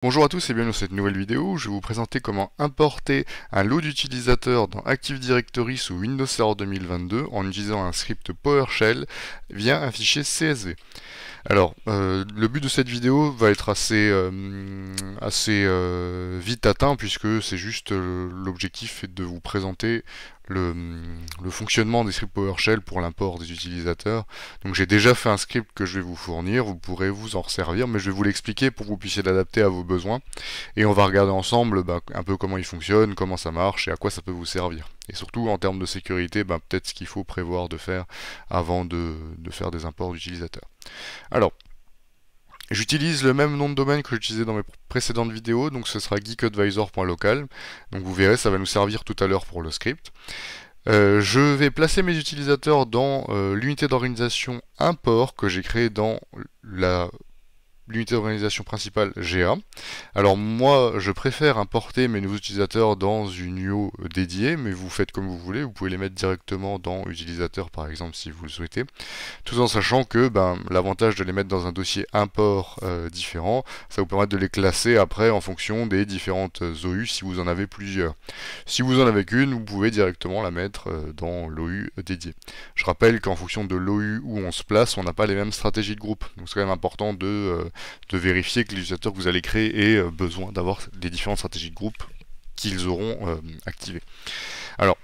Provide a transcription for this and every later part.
Bonjour à tous et bienvenue dans cette nouvelle vidéo où je vais vous présenter comment importer un lot d'utilisateurs dans Active Directory sous Windows Server 2022 en utilisant un script PowerShell via un fichier CSV. Alors, le but de cette vidéo va être assez vite atteint puisque c'est juste l'objectif est de vous présenter le fonctionnement des scripts PowerShell pour l'import des utilisateurs. Donc j'ai déjà fait un script que je vais vous fournir, vous pourrez vous en resservir, mais je vais vous l'expliquer pour que vous puissiez l'adapter à vos besoins. Et on va regarder ensemble un peu comment il fonctionne, comment ça marche et à quoi ça peut vous servir. Et surtout en termes de sécurité, peut-être ce qu'il faut prévoir de faire avant de faire des imports d'utilisateurs. Alors, j'utilise le même nom de domaine que j'utilisais dans mes précédentes vidéos, donc ce sera geekadvisor.local. Donc vous verrez, ça va nous servir tout à l'heure pour le script. Je vais placer mes utilisateurs dans l'unité d'organisation import que j'ai créée dans l'unité d'organisation principale GA. Alors moi, je préfère importer mes nouveaux utilisateurs dans une UO dédiée, mais vous faites comme vous voulez, vous pouvez les mettre directement dans utilisateur par exemple si vous le souhaitez, tout en sachant que l'avantage de les mettre dans un dossier import différent, ça vous permet de les classer après en fonction des différentes OU si vous en avez plusieurs. Si vous en avez qu'une, vous pouvez directement la mettre dans l'OU dédié. Je rappelle qu'en fonction de l'OU où on se place, on n'a pas les mêmes stratégies de groupe, donc c'est quand même important de vérifier que les utilisateurs que vous allez créer aient besoin d'avoir les différentes stratégies de groupe qu'ils auront activées. Alors,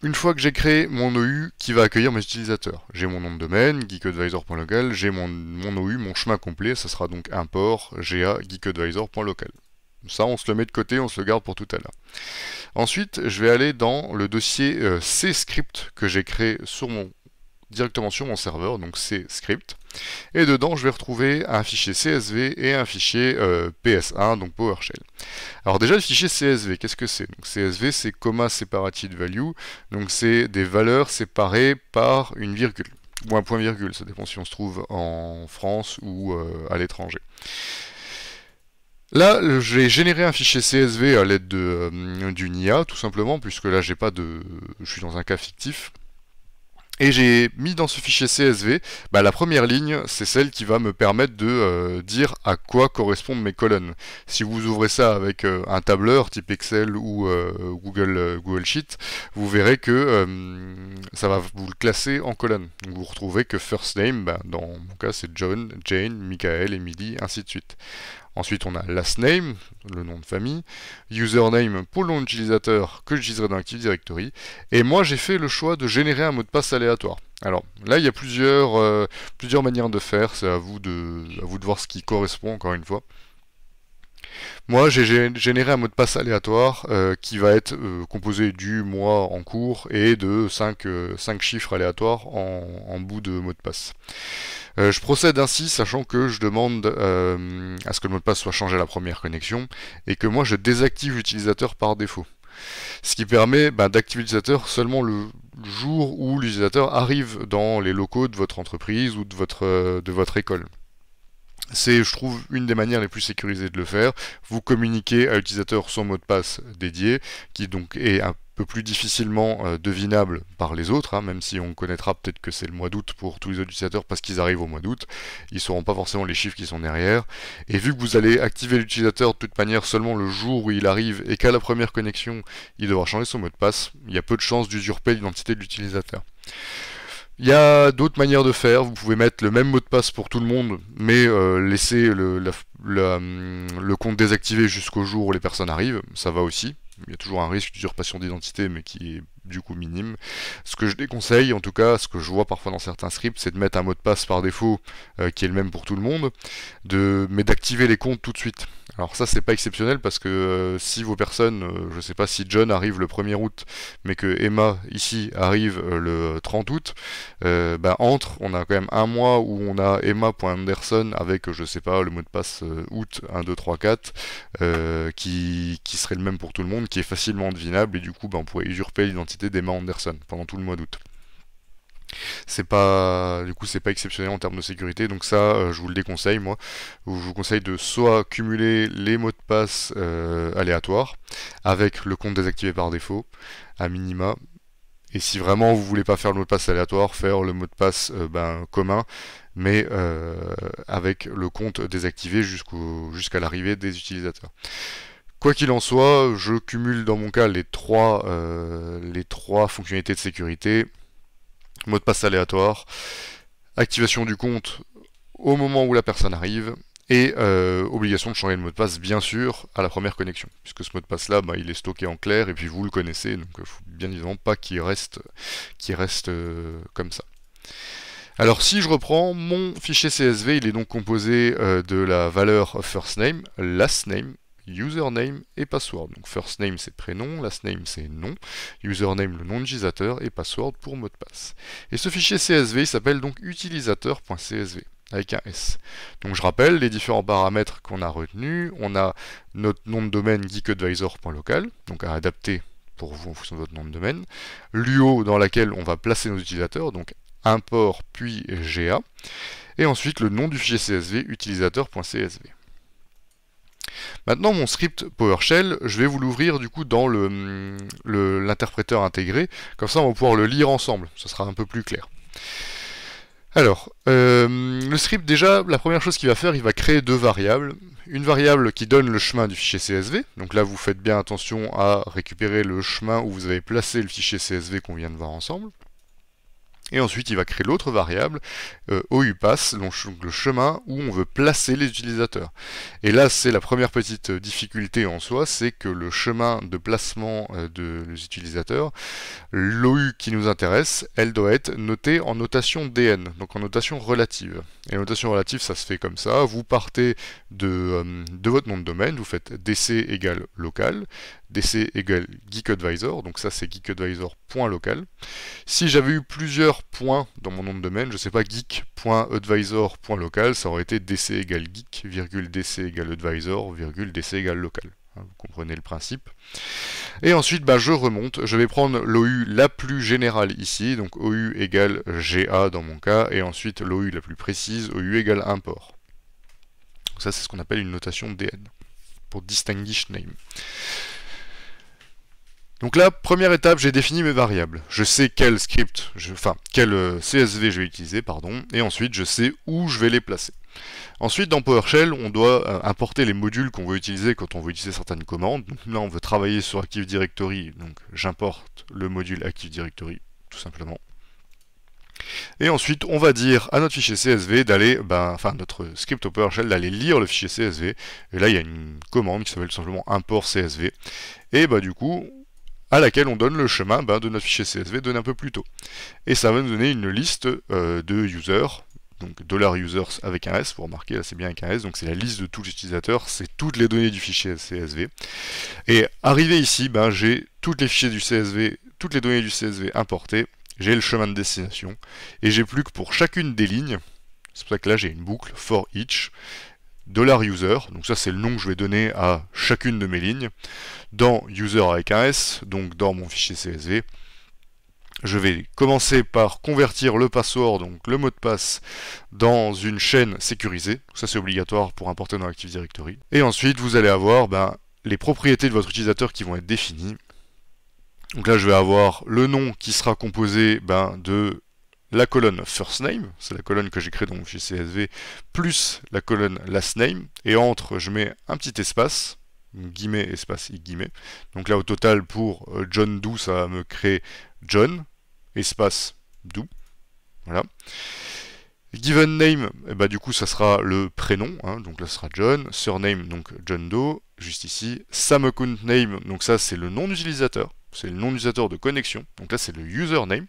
une fois que j'ai créé mon OU qui va accueillir mes utilisateurs, j'ai mon nom de domaine, geekadvisor.local, j'ai mon OU, mon chemin complet, ça sera donc import ga geekadvisor.local. Ça, on se le met de côté, on se le garde pour tout à l'heure. Ensuite, je vais aller dans le dossier C-script que j'ai créé directement sur mon serveur, donc C-script. Et dedans, je vais retrouver un fichier CSV et un fichier PS1, donc PowerShell. Alors déjà, le fichier CSV, qu'est-ce que c'est? Donc CSV, c'est Comma Separated Value, donc c'est des valeurs séparées par une virgule, ou un point virgule, ça dépend si on se trouve en France ou à l'étranger. Là, j'ai généré un fichier CSV à l'aide d'une IA, tout simplement, puisque là, je suis dans un cas fictif. Et j'ai mis dans ce fichier CSV, la première ligne, c'est celle qui va me permettre de dire à quoi correspondent mes colonnes. Si vous ouvrez ça avec un tableur type Excel ou Google Sheet, vous verrez que ça va vous le classer en colonnes. Donc vous retrouvez que first name, dans mon cas c'est John, Jane, Michael, Emily, ainsi de suite. Ensuite, on a last name, le nom de famille, username pour le nom d'utilisateur que j'utiliserai dans Active Directory, et moi j'ai fait le choix de générer un mot de passe aléatoire. Alors là, il y a plusieurs manières de faire, c'est à vous de voir ce qui correspond encore une fois. Moi, j'ai généré un mot de passe aléatoire qui va être composé du mois en cours et de 5 chiffres aléatoires en bout de mot de passe. Je procède ainsi, sachant que je demande à ce que le mot de passe soit changé à la première connexion et que moi je désactive l'utilisateur par défaut. Ce qui permet d'activer l'utilisateur seulement le jour où l'utilisateur arrive dans les locaux de votre entreprise ou de votre école. C'est, je trouve, une des manières les plus sécurisées de le faire. Vous communiquez à l'utilisateur son mot de passe dédié, qui donc est un peu plus difficilement devinable par les autres, même si on connaîtra peut-être que c'est le mois d'août pour tous les autres utilisateurs parce qu'ils arrivent au mois d'août. Ils ne sauront pas forcément les chiffres qui sont derrière. Et vu que vous allez activer l'utilisateur de toute manière seulement le jour où il arrive et qu'à la première connexion, il devra changer son mot de passe, il y a peu de chances d'usurper l'identité de l'utilisateur. Il y a d'autres manières de faire, vous pouvez mettre le même mot de passe pour tout le monde, mais laisser le compte désactivé jusqu'au jour où les personnes arrivent, ça va aussi. Il y a toujours un risque d'usurpation d'identité, mais qui est du coup minime. Ce que je déconseille, en tout cas, ce que je vois parfois dans certains scripts, c'est de mettre un mot de passe par défaut qui est le même pour tout le monde, mais d'activer les comptes tout de suite. Alors ça, c'est pas exceptionnel parce que si vos personnes, je sais pas si John arrive le 1er août, mais que Emma ici arrive le 30 août, entre, on a quand même un mois où on a Emma.Anderson avec, je sais pas, le mot de passe août 1, 2, 3, 4, qui serait le même pour tout le monde, qui est facilement devinable, et du coup, on pourrait usurper l'identité d'Emma Anderson pendant tout le mois d'août. Du coup, c'est pas exceptionnel en termes de sécurité, donc ça, je vous le déconseille, moi. Je vous conseille de soit cumuler les mots de passe aléatoires avec le compte désactivé par défaut, à minima. Et si vraiment vous voulez pas faire le mot de passe aléatoire, faire le mot de passe commun, mais avec le compte désactivé jusqu'à l'arrivée des utilisateurs. Quoi qu'il en soit, je cumule dans mon cas les trois fonctionnalités de sécurité, mot de passe aléatoire, activation du compte au moment où la personne arrive, et obligation de changer le mot de passe, bien sûr, à la première connexion, puisque ce mot de passe-là, bah, il est stocké en clair, et puis vous le connaissez, donc il ne faut bien évidemment pas qu'il reste comme ça. Alors si je reprends, mon fichier CSV, il est donc composé de la valeur first name, last name, username et password. Donc first name c'est prénom, last name c'est nom, username le nom d'utilisateur et password pour mot de passe. Et ce fichier CSV il s'appelle donc utilisateur.csv avec un S. Donc je rappelle les différents paramètres qu'on a retenus. On a notre nom de domaine geekadvisor.local, donc à adapter pour vous en fonction de votre nom de domaine. L'UO dans laquelle on va placer nos utilisateurs, donc import puis GA. Et ensuite le nom du fichier CSV utilisateur.csv. Maintenant, mon script PowerShell, je vais vous l'ouvrir du coup dans l'interpréteur intégré, comme ça on va pouvoir le lire ensemble, ce sera un peu plus clair. Alors, le script déjà, la première chose qu'il va faire, il va créer deux variables. Une variable qui donne le chemin du fichier CSV, donc là vous faites bien attention à récupérer le chemin où vous avez placé le fichier CSV qu'on vient de voir ensemble. Et ensuite, il va créer l'autre variable, OUPass, donc le chemin où on veut placer les utilisateurs. Et là, c'est la première petite difficulté en soi, c'est que le chemin de placement des utilisateurs, l'OU qui nous intéresse, elle doit être notée en notation DN, donc en notation relative. Et la notation relative, ça se fait comme ça, vous partez de votre nom de domaine, vous faites dc égale local, dc égale geekadvisor, donc ça c'est geekadvisor.local. Si j'avais eu plusieurs points dans mon nom de domaine, je sais pas, geek.advisor.local, ça aurait été dc égale geek, virgule dc égale advisor, virgule dc égale local. Vous comprenez le principe. Et ensuite, bah, je remonte, je vais prendre l'OU la plus générale ici, donc OU égale GA dans mon cas, et ensuite l'OU la plus précise, OU égale import. Donc ça c'est ce qu'on appelle une notation DN, pour Distinguished Name. Donc là, première étape, j'ai défini mes variables. Je sais quel script, quel CSV je vais utiliser, pardon, et ensuite je sais où je vais les placer. Ensuite, dans PowerShell, on doit importer les modules qu'on veut utiliser quand on veut utiliser certaines commandes. Donc là, on veut travailler sur Active Directory, donc j'importe le module Active Directory, tout simplement. Et ensuite, on va dire à notre fichier CSV d'aller, notre script au PowerShell d'aller lire le fichier CSV. Et là, il y a une commande qui s'appelle simplement import CSV. Et du coup, à laquelle on donne le chemin de notre fichier CSV donné un peu plus tôt. Et ça va nous donner une liste de users, donc $users avec un S, vous remarquez là c'est bien avec un S, donc c'est la liste de tous les utilisateurs, c'est toutes les données du fichier CSV. Et arrivé ici, j'ai toutes les fichiers du CSV, toutes les données du CSV importées, j'ai le chemin de destination, et j'ai plus que pour chacune des lignes, c'est pour ça que là j'ai une boucle for each, $user, donc ça c'est le nom que je vais donner à chacune de mes lignes, dans user avec un S, donc dans mon fichier CSV, je vais commencer par convertir le password, donc le mot de passe, dans une chaîne sécurisée, ça c'est obligatoire pour importer dans Active Directory, et ensuite vous allez avoir les propriétés de votre utilisateur qui vont être définies. Donc là je vais avoir le nom qui sera composé de la colonne first name, c'est la colonne que j'ai créée dans mon fichier CSV, plus la colonne last name, et entre je mets un petit espace, guillemets, espace, guillemets. Donc là au total pour John Doe, ça va me créer John, espace Doe, voilà. Given name, du coup ça sera le prénom, donc là ce sera John, surname, donc John Doe, juste ici, Sam account name, donc ça c'est le nom d'utilisateur, c'est le nom d'utilisateur de connexion, donc là c'est le username.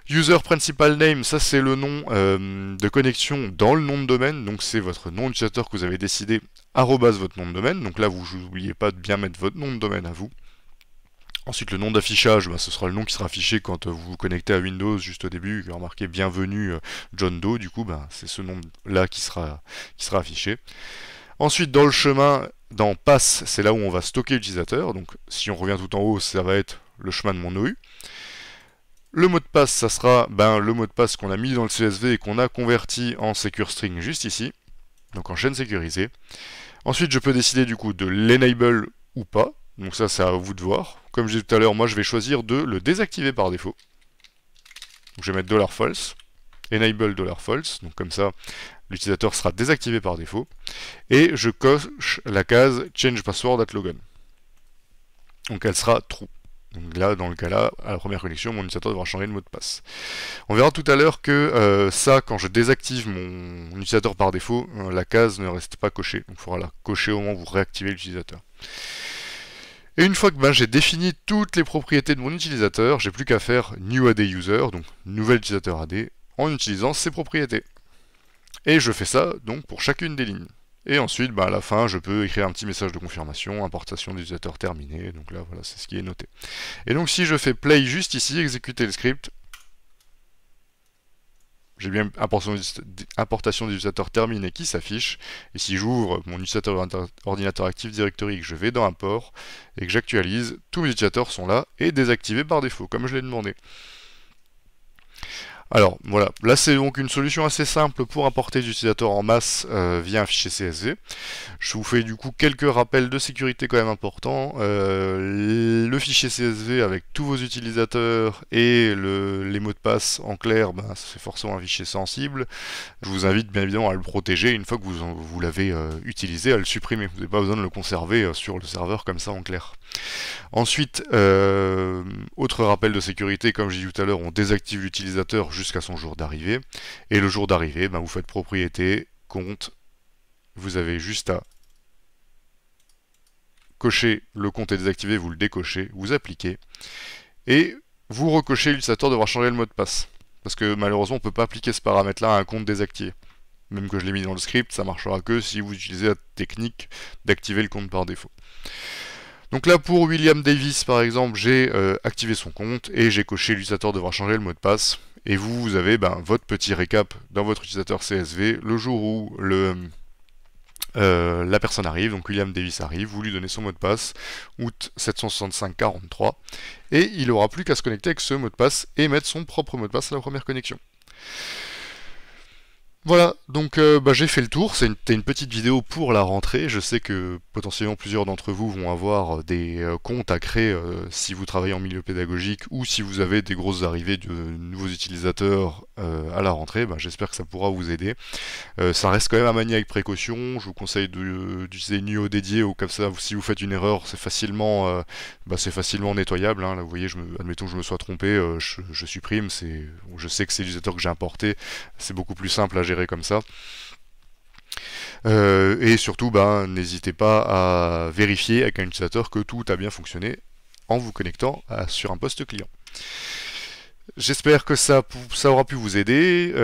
User principal name, ça c'est le nom de connexion dans le nom de domaine, donc c'est votre nom d'utilisateur que vous avez décidé, arrobase votre nom de domaine, donc là vous n'oubliez pas de bien mettre votre nom de domaine à vous. Ensuite le nom d'affichage, ce sera le nom qui sera affiché quand vous vous connectez à Windows juste au début, qui est marqué bienvenue John Doe, du coup c'est ce nom là qui sera affiché. Ensuite dans le chemin, dans pass, c'est là où on va stocker l'utilisateur, donc si on revient tout en haut, ça va être le chemin de mon OU. Le mot de passe, ça sera le mot de passe qu'on a mis dans le CSV et qu'on a converti en secure string juste ici, donc en chaîne sécurisée. Ensuite, je peux décider du coup de l'enable ou pas, donc ça c'est à vous de voir. Comme je disais tout à l'heure, moi je vais choisir de le désactiver par défaut. Donc je vais mettre $false. enable $false, donc comme ça l'utilisateur sera désactivé par défaut, et je coche la case change password at logon. Donc elle sera true. Donc là, dans le cas-là, à la première connexion, mon utilisateur devra changer de mot de passe. On verra tout à l'heure que ça, quand je désactive mon utilisateur par défaut, la case ne reste pas cochée. Donc il faudra la cocher au moment où vous réactivez l'utilisateur. Et une fois que j'ai défini toutes les propriétés de mon utilisateur, j'ai plus qu'à faire new AD user, donc nouvel utilisateur AD, en utilisant ces propriétés. Et je fais ça donc pour chacune des lignes. Et ensuite, à la fin, je peux écrire un petit message de confirmation, importation d'utilisateur terminée. Donc là, voilà, c'est ce qui est noté. Et donc si je fais play juste ici, exécuter le script, j'ai bien importation d'utilisateur terminée qui s'affiche. Et si j'ouvre mon utilisateur ordinateur Active Directory et que je vais dans import et que j'actualise, tous mes utilisateurs sont là et désactivés par défaut, comme je l'ai demandé. Alors voilà, là c'est donc une solution assez simple pour importer des utilisateurs en masse via un fichier CSV. Je vous fais du coup quelques rappels de sécurité quand même importants. Le fichier CSV avec tous vos utilisateurs et les mots de passe en clair, c'est forcément un fichier sensible. Je vous invite bien évidemment à le protéger une fois que vous l'avez utilisé, à le supprimer. Vous n'avez pas besoin de le conserver sur le serveur comme ça en clair. Ensuite, autre rappel de sécurité, comme j'ai dit tout à l'heure, on désactive l'utilisateur jusqu'à son jour d'arrivée. Et le jour d'arrivée, vous faites propriété, compte, vous avez juste à cocher le compte est désactivé, vous le décochez, vous appliquez, et vous recochez, l'utilisateur devra changer le mot de passe. Parce que malheureusement, on ne peut pas appliquer ce paramètre-là à un compte désactivé. Même que je l'ai mis dans le script, ça marchera que si vous utilisez la technique d'activer le compte par défaut. Donc là, pour William Davis, par exemple, j'ai activé son compte et j'ai coché l'utilisateur devra changer le mot de passe. Et vous avez votre petit récap dans votre utilisateur CSV. Le jour où la personne arrive, donc William Davis arrive, vous lui donnez son mot de passe, août 765-43, et il n'aura plus qu'à se connecter avec ce mot de passe et mettre son propre mot de passe à la première connexion. Voilà, donc j'ai fait le tour, c'était une petite vidéo pour la rentrée. Je sais que potentiellement plusieurs d'entre vous vont avoir des comptes à créer si vous travaillez en milieu pédagogique ou si vous avez des grosses arrivées de nouveaux utilisateurs à la rentrée. J'espère que ça pourra vous aider. Ça reste quand même à manier avec précaution. Je vous conseille d'utiliser une IO dédiée ou comme ça, si vous faites une erreur, c'est facilement nettoyable. Là, vous voyez, admettons que je me sois trompé, je supprime. Je sais que c'est l'utilisateur que j'ai importé, c'est beaucoup plus simple à gérer comme ça. Et surtout, n'hésitez pas à vérifier avec un utilisateur que tout a bien fonctionné en vous connectant sur un poste client. J'espère que ça aura pu vous aider.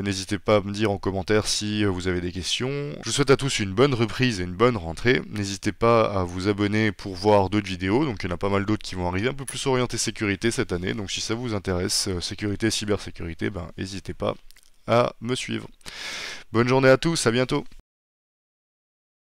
N'hésitez pas à me dire en commentaire si vous avez des questions. Je souhaite à tous une bonne reprise et une bonne rentrée. N'hésitez pas à vous abonner pour voir d'autres vidéos. Donc il y en a pas mal d'autres qui vont arriver, un peu plus orientées sécurité cette année. Donc si ça vous intéresse, sécurité, cybersécurité, n'hésitez pas à me suivre. Bonne journée à tous, à bientôt.